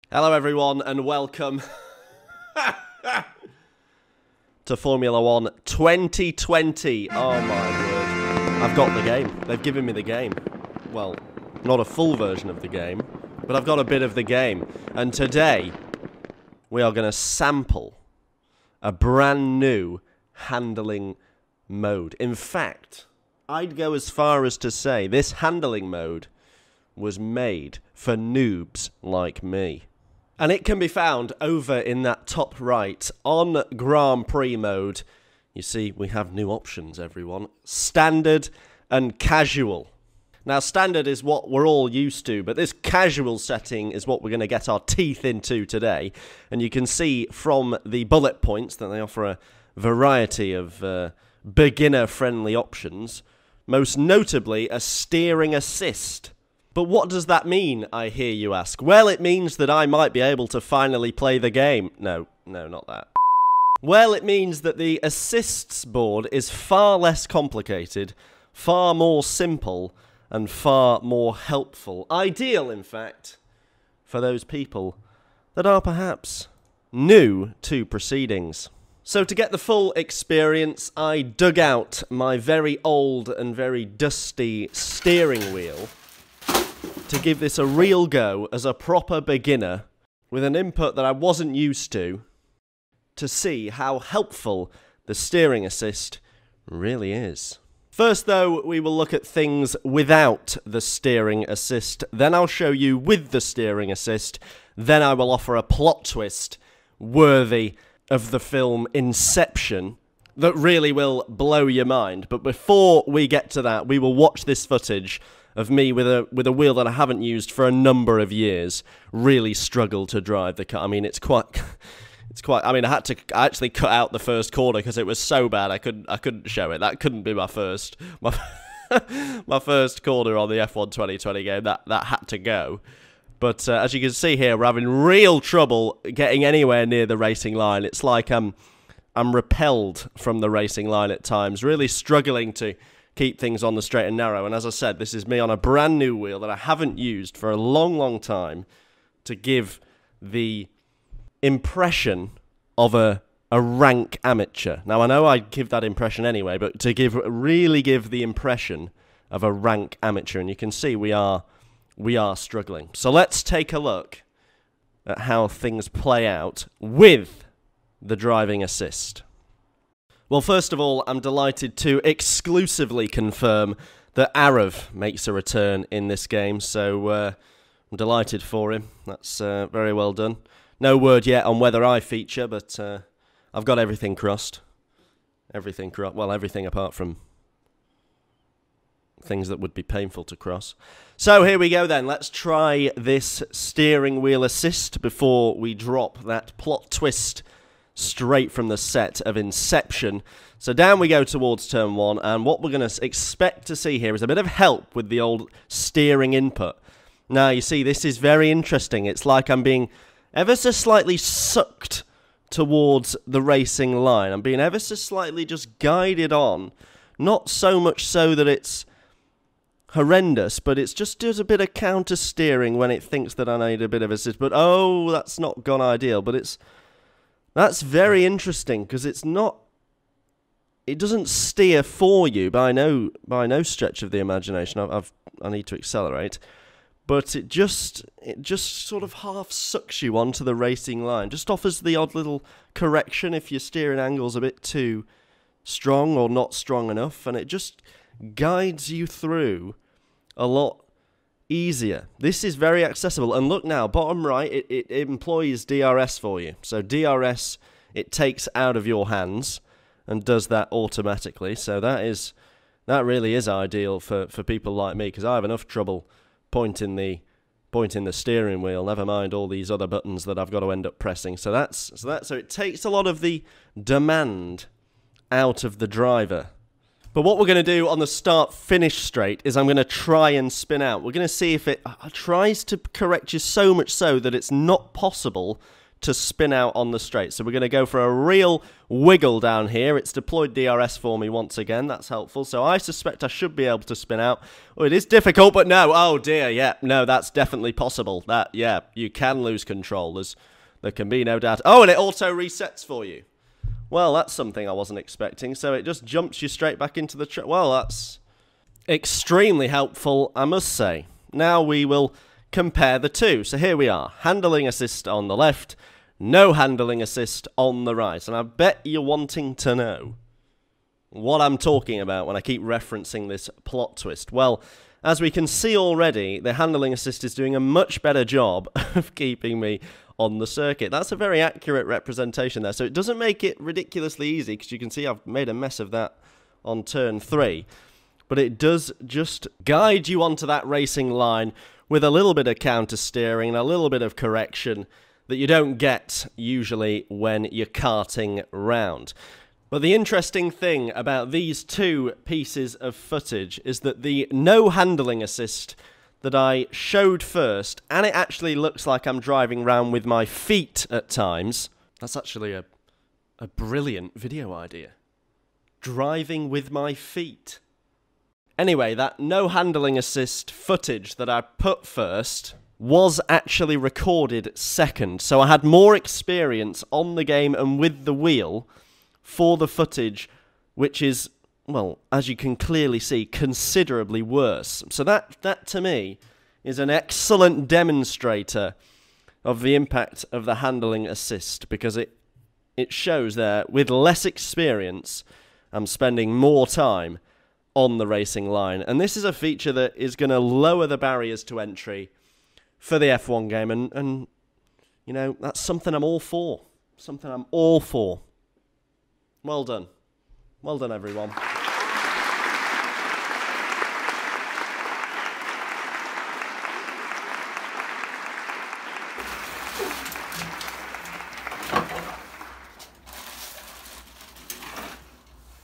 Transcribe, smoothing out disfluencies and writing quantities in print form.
Hello everyone and welcome to Formula 1 2020. Oh my word. I've got the game. They've given me the game. Well, not a full version of the game, but I've got a bit of the game. And today, we are going to sample a brand new handling mode. In fact, I'd go as far as to say this handling mode was made for noobs like me. And it can be found over in that top right on Grand Prix mode. You see, we have new options, everyone. Standard and casual. Now, standard is what we're all used to, but this casual setting is what we're going to get our teeth into today. And you can see from the bullet points that they offer a variety of beginner-friendly options, most notably a steering assist. But what does that mean, I hear you ask? Well, it means that I might be able to finally play the game. No, not that. Well, it means that the assists board is far less complicated, far more simple, and far more helpful. Ideal, in fact, for those people that are perhaps new to proceedings. So to get the full experience, I dug out my very old and very dusty steering wheel to give this a real go as a proper beginner with an input that I wasn't used to see how helpful the steering assist really is. First though, we will look at things without the steering assist, then I'll show you with the steering assist, then I will offer a plot twist worthy of the film Inception that really will blow your mind. But before we get to that, we will watch this footage of me with a wheel that I haven't used for a number of years really struggle to drive the car. I mean, it's quite. I mean, I actually cut out the first corner because it was so bad I couldn't show it. That couldn't be my first my first corner on the F1 2020 game. That had to go. But as you can see here, we're having real trouble getting anywhere near the racing line. It's like I'm repelled from the racing line at times. Really struggling to keep things on the straight and narrow. And as I said, this is me on a brand new wheel that I haven't used for a long time to give the impression of a rank amateur. Now, I know I give that impression anyway, but to really give the impression of a rank amateur. And you can see we are struggling. So let's take a look at how things play out with the driving assist. Well, first of all, I'm delighted to exclusively confirm that Arav makes a return in this game, so I'm delighted for him. That's very well done. No word yet on whether I feature, but I've got everything crossed. Well, everything apart from things that would be painful to cross. So here we go then. Let's try this steering wheel assist before we drop that plot twist straight from the set of Inception. So down we go towards turn one, and what we're going to expect to see here is a bit of help with the old steering input. Now, you see, this is very interesting. It's like I'm being ever so slightly sucked towards the racing line. I'm being ever so slightly just guided on. Not so much so that it's horrendous, but it's just does a bit of counter steering when it thinks that I need a bit of assist. But, oh, that's not gone ideal, but that's very interesting because it doesn't steer for you by no stretch of the imagination. I need to accelerate, but it just sort of half sucks you onto the racing line. Just offers the odd little correction if your steering angle's a bit too strong or not strong enough, and it just guides you through a lot easier. This is very accessible, and look now, bottom right, it employs DRS for you. So DRS, it takes out of your hands and does that automatically. So that really is ideal for people like me, because I have enough trouble pointing the steering wheel. Never mind all these other buttons that I've got to end up pressing. So it takes a lot of the demand out of the driver. But what we're going to do on the start-finish straight is I'm going to try and spin out. We're going to see if it tries to correct you so much so that it's not possible to spin out on the straight. So we're going to go for a real wiggle down here. It's deployed DRS for me once again. That's helpful. So I suspect I should be able to spin out. Oh, it is difficult, but no. Oh, dear. Yeah, no, that's definitely possible. Yeah, you can lose control. There can be no doubt. Oh, and it auto resets for you. Well, that's something I wasn't expecting. So it just jumps you straight back into the track. Well, that's extremely helpful, I must say. Now we will compare the two. So here we are. Handling assist on the left. No handling assist on the right. And I bet you're wanting to know what I'm talking about when I keep referencing this plot twist. Well, as we can see already, the handling assist is doing a much better job of keeping me on the circuit. That's a very accurate representation there. So it doesn't make it ridiculously easy, because you can see I've made a mess of that on turn 3. But it does just guide you onto that racing line with a little bit of counter steering and a little bit of correction that you don't get usually when you're karting round. But the interesting thing about these two pieces of footage is that the no handling assist that I showed first, and it actually looks like I'm driving round with my feet at times. That's actually a brilliant video idea. Driving with my feet. Anyway, that no handling assist footage that I put first was actually recorded second. So I had more experience on the game and with the wheel for the footage, which is, well, as you can clearly see, considerably worse. So that to me is an excellent demonstrator of the impact of the handling assist, because it shows there, with less experience, I'm spending more time on the racing line. And this is a feature that is going to lower the barriers to entry for the F1 game, and you know, that's something I'm all for. Something I'm all for. Well done. Well done, everyone.